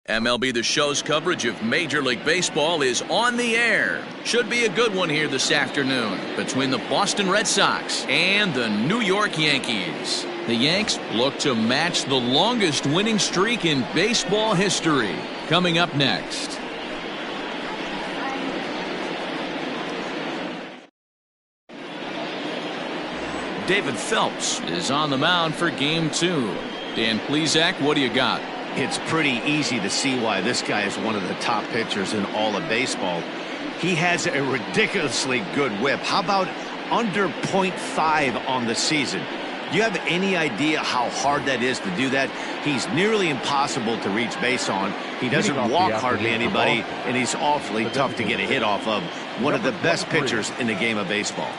MLB The Show's coverage of Major League Baseball is on the air. Should be a good one here this afternoon between the Boston Red Sox and the New York Yankees. The Yanks look to match the longest winning streak in baseball history. Coming up next. David Phelps is on the mound for Game 2. Dan Plesac, what do you got? It's pretty easy to see why this guy is one of the top pitchers in all of baseball. He has a ridiculously good whip. How about under .5 on the season? Do you have any idea how hard that is to do that? He's nearly impossible to reach base on. He doesn't walk hardly anybody, and he's awfully tough to get a hit off of. One of the best pitchers in the game of baseball.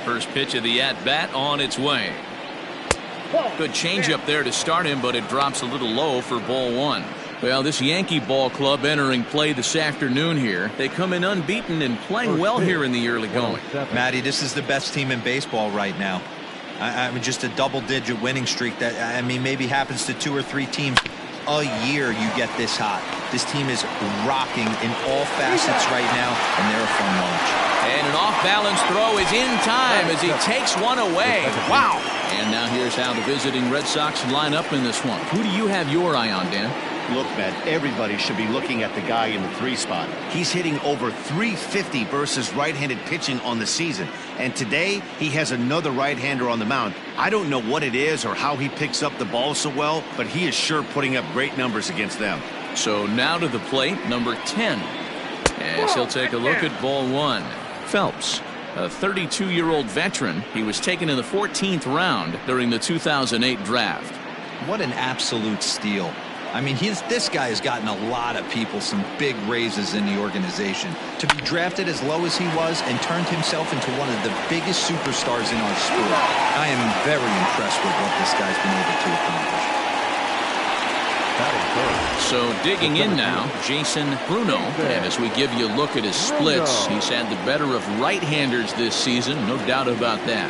First pitch of the at-bat on its way. Good changeup there to start him, but it drops a little low for ball one. Well, this Yankee ball club entering play this afternoon here. They come in unbeaten and playing well here in the early going. Matty, this is the best team in baseball right now. I mean, just a double-digit winning streak that, I mean, maybe happens to 2 or 3 teams a year. You get this hot. This team is rocking in all facets right now, and they're a fun watch. And an off-balance throw is in time as he takes one away. Wow. And now here's how the visiting Red Sox line up in this one. Who do you have your eye on, Dan? Look, Matt, everybody should be looking at the guy in the 3 spot. He's hitting over .350 versus right-handed pitching on the season. And today, he has another right-hander on the mound. I don't know what it is or how he picks up the ball so well, but he is sure putting up great numbers against them. So now to the plate, number 10. As he'll take a look at ball one. Phelps, a 32-year-old veteran. He was taken in the 14th round during the 2008 draft. What an absolute steal. I mean, this guy has gotten a lot of people some big raises in the organization. To be drafted as low as he was and turned himself into one of the biggest superstars in our sport. I am very impressed with what this guy's been able to accomplish. So digging in now, Jason Bruno. And as we give you a look at his splits, he's had the better of right-handers this season, no doubt about that.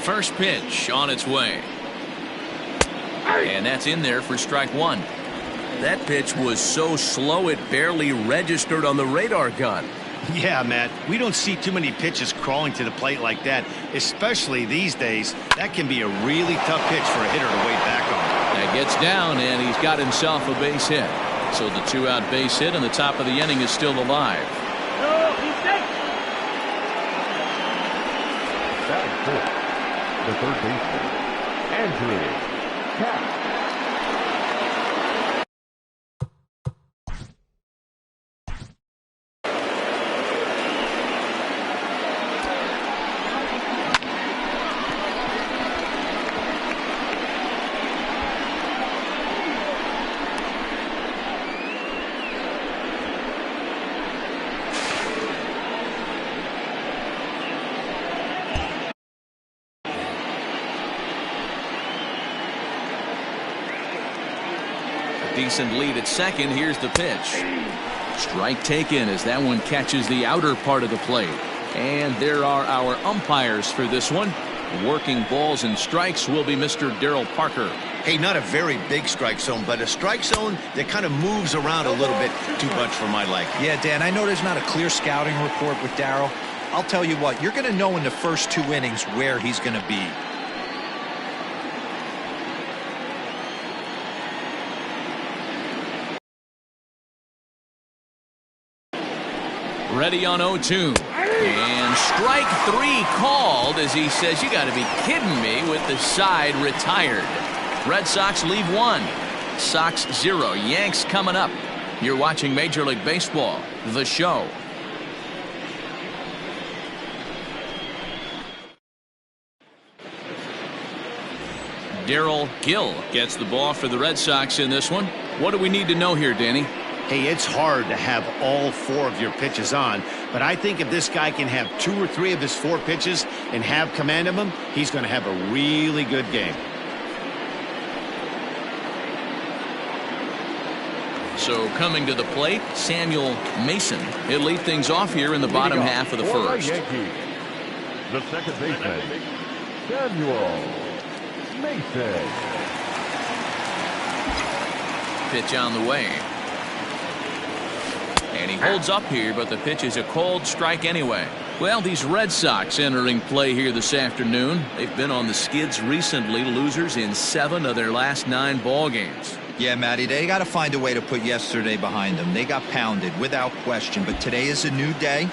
First pitch on its way. And that's in there for strike one. That pitch was so slow it barely registered on the radar gun. Yeah, Matt, we don't see too many pitches crawling to the plate like that, especially these days. That can be a really tough pitch for a hitter to wait back on. That gets down, and he's got himself a base hit. So the 2-out base hit, and the top of the inning is still alive. The third baseman, Andrew Cat. Decent lead at second. Here's the pitch. Strike taken as that one catches the outer part of the plate. And there are our umpires for this one. Working balls and strikes will be Mr. Darryl Parker. Hey, not a very big strike zone, but a strike zone that kind of moves around a little bit too much for my liking. Yeah, Dan, I know there's not a clear scouting report with Darryl. I'll tell you what, you're going to know in the first 2 innings where he's going to be. Ready on 0-2. And strike 3 called as he says, you got to be kidding me, with the side retired. Red Sox leave 1. Sox 0. Yanks coming up. You're watching Major League Baseball, the show. Darryl Gill gets the ball for the Red Sox in this one. What do we need to know here, Danny? Hey, it's hard to have all 4 of your pitches on, but I think if this guy can have 2 or 3 of his 4 pitches and have command of them, he's going to have a really good game. So coming to the plate, Samuel Mason. He'll lead things off here in the bottom half of the first. The second baseman, Samuel Mason. Pitch on the way. And he holds up here, but the pitch is a cold strike anyway. Well, these Red Sox entering play here this afternoon. They've been on the skids recently, losers in 7 of their last 9 ball games. Yeah, Matty, they got to find a way to put yesterday behind them. They got pounded without question, but today is a new day,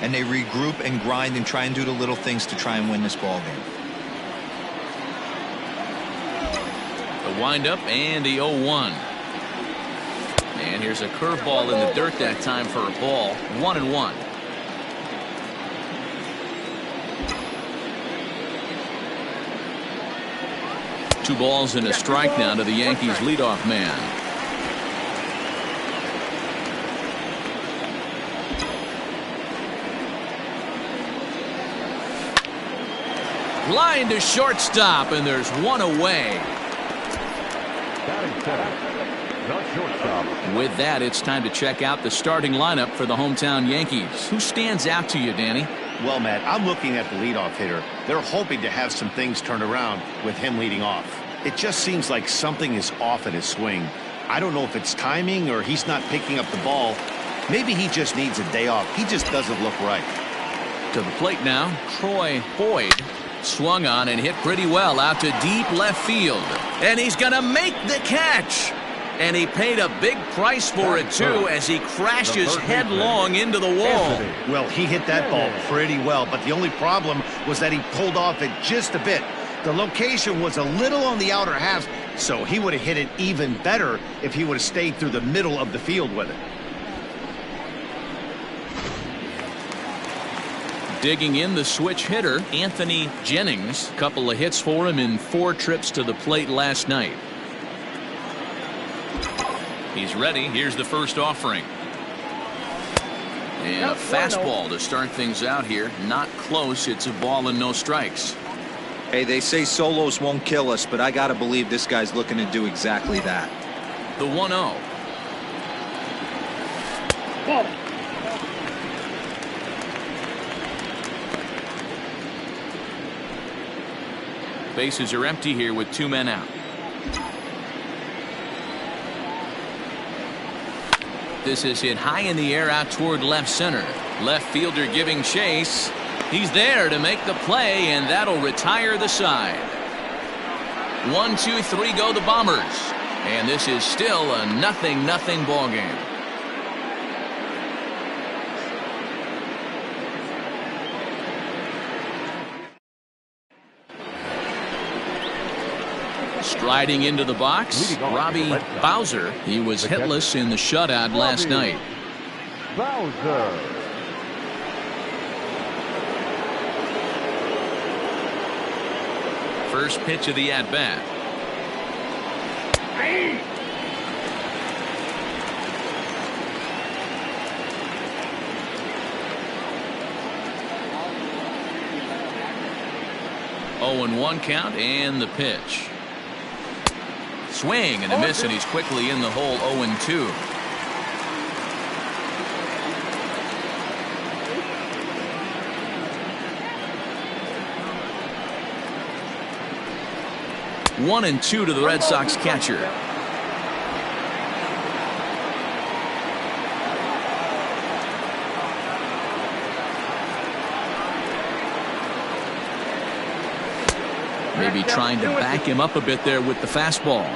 and they regroup and grind and try and do the little things to try and win this ball game. The windup and the 0-1. And here's a curveball in the dirt that time for a ball. 1-1. Two balls and a strike now to the Yankees leadoff man. Line to shortstop, and there's one away. With that, it's time to check out the starting lineup for the hometown Yankees. Who stands out to you, Danny? Well, Matt, I'm looking at the leadoff hitter. They're hoping to have some things turned around with him leading off. It just seems like something is off at his swing. I don't know if it's timing or he's not picking up the ball. Maybe he just needs a day off. He just doesn't look right. To the plate now, Troy Boyd swung on and hit pretty well out to deep left field. And he's going to make the catch. And he paid a big price for it, too, as he crashes headlong into the wall. Well, he hit that ball pretty well, but the only problem was that he pulled off it just a bit. The location was a little on the outer half, so he would have hit it even better if he would have stayed through the middle of the field with it. Digging in the switch hitter, Anthony Jennings. A couple of hits for him in 4 trips to the plate last night. He's ready. Here's the first offering. And a fastball to start things out here. Not close. It's a ball and no strikes. Hey, they say solos won't kill us, but I got to believe this guy's looking to do exactly that. The 1-0. Bases are empty here with 2 men out. This is hit high in the air out toward left center. Left fielder giving chase. He's there to make the play, and that'll retire the side. 1, 2, 3 go the Bombers. And this is still a 0-0 ball game. Striding into the box, Robbie Bowser. He was hitless in the shutout last night. Bowser. First pitch of the at-bat. Oh, and 1 count, and the pitch. Swing and a miss, and he's quickly in the hole. 0-2. One and 2 to the Red Sox catcher. Maybe trying to back him up a bit there with the fastball.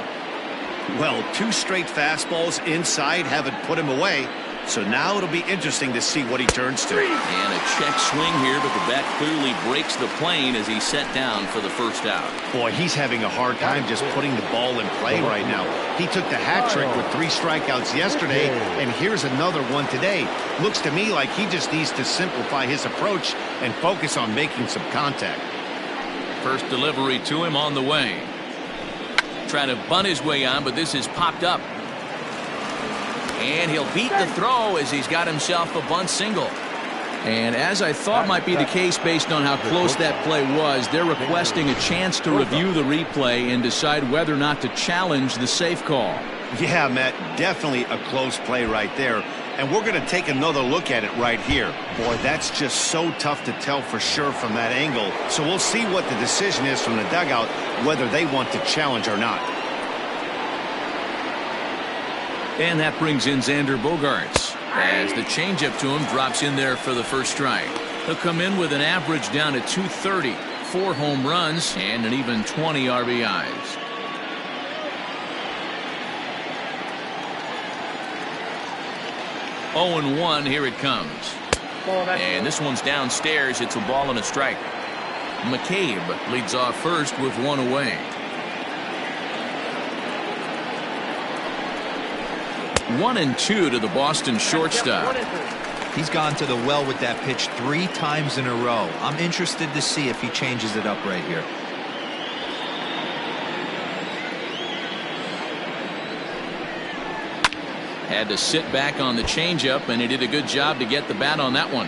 Well, 2 straight fastballs inside haven't put him away. So now it'll be interesting to see what he turns to. And a check swing here, but the bat clearly breaks the plane as he's set down for the first out. Boy, he's having a hard time just putting the ball in play right now. He took the hat trick with 3 strikeouts yesterday, and here's another one today. Looks to me like he just needs to simplify his approach and focus on making some contact. First delivery to him on the way. Trying to bunt his way on, but this is popped up. And he'll beat the throw as he's got himself a bunt single. And as I thought might be the case based on how close that play was, they're requesting a chance to review the replay and decide whether or not to challenge the safe call. Yeah, Matt, definitely a close play right there. And we're going to take another look at it right here. Boy, that's just so tough to tell for sure from that angle. So we'll see what the decision is from the dugout, whether they want to challenge or not. And that brings in Xander Bogaerts as the changeup to him drops in there for the first strike. He'll come in with an average down at 230, 4 home runs, and an even 20 RBIs. Oh, 0-1, here it comes. And this one's downstairs. It's a ball and a strike. McCabe leads off first with 1 away. 1-2 to the Boston shortstop. He's gone to the well with that pitch 3 times in a row. I'm interested to see if he changes it up right here. Had to sit back on the changeup, and he did a good job to get the bat on that one.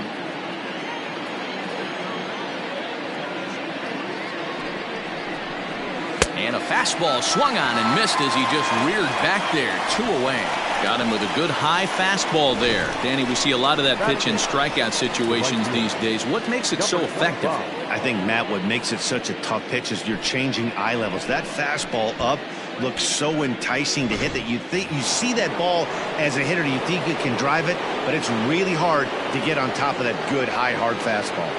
And a fastball swung on and missed as he just reared back there. 2 away. Got him with a good high fastball there. Danny, we see a lot of that pitch in strikeout situations these days. What makes it so effective? I think, Matt, what makes it such a tough pitch is you're changing eye levels. That fastball up looks so enticing to hit that you see that ball as a hitter, you think you can drive it, but it's really hard to get on top of that good high hard fastball.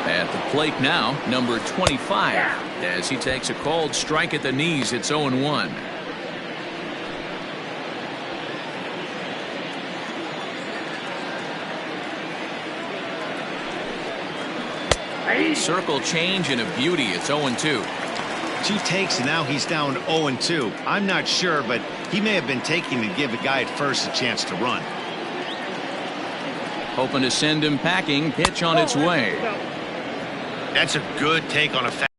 At the plate now, number 25, as he takes a cold strike at the knees. It's 0-1. Circle change and a beauty. It's 0-2. 2 takes, and now he's down 0-2. I'm not sure, but he may have been taking to give the guy at first a chance to run. Hoping to send him packing. Pitch on its way. That's a good take on a fast.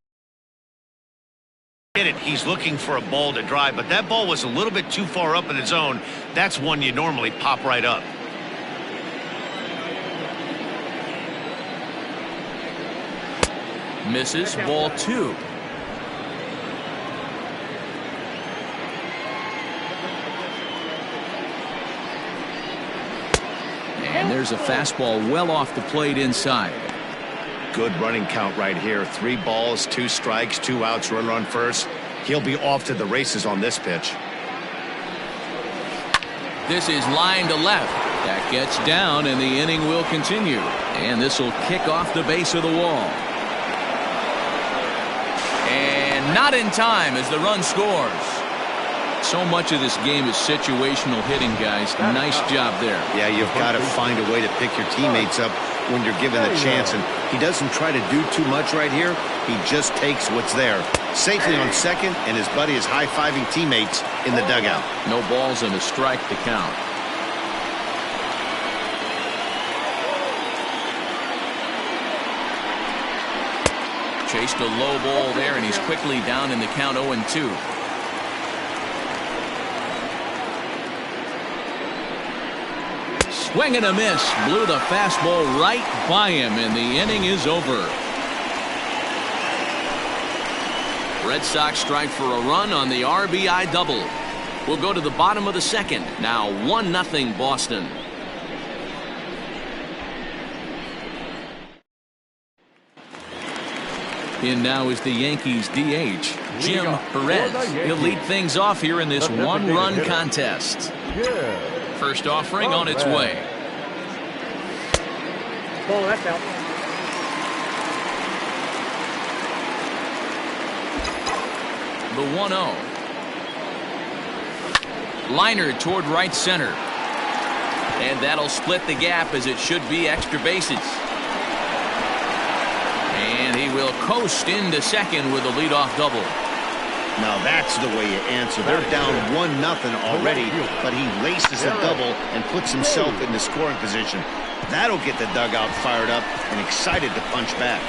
Hit it. He's looking for a ball to drive, but that ball was a little bit too far up in the zone. That's one you normally pop right up. Misses. Ball 2. And there's a fastball well off the plate inside. Good running count right here. 3 balls, 2 strikes, 2 outs, runner on first. He'll be off to the races on this pitch. This is line to left. That gets down, and the inning will continue. And this will kick off the base of the wall. And not in time as the run scores. So much of this game is situational hitting, guys. Nice job there. Yeah, you've got to find a way to pick your teammates up when you're given the chance, and he doesn't try to do too much right here. He just takes what's there. Safely on second, and his buddy is high-fiving teammates in the dugout. No balls and a strike to count. Chased a low ball there, and he's quickly down in the count. 0-2. Swing and a miss. Blew the fastball right by him, and the inning is over. Red Sox strike for a run on the RBI double. We'll go to the bottom of the second. Now 1-0 Boston. In now is the Yankees DH, Jim Perez. He'll lead things off here in this 1-run contest. First offering on its way. Oh, that's out. The 1-0. Liner toward right center. And that'll split the gap as it should be extra bases. And he will coast into second with a leadoff double. Now that's the way you answer. They're down 1-0 already, but he laces a double and puts himself in the scoring position. That'll get the dugout fired up and excited to punch back.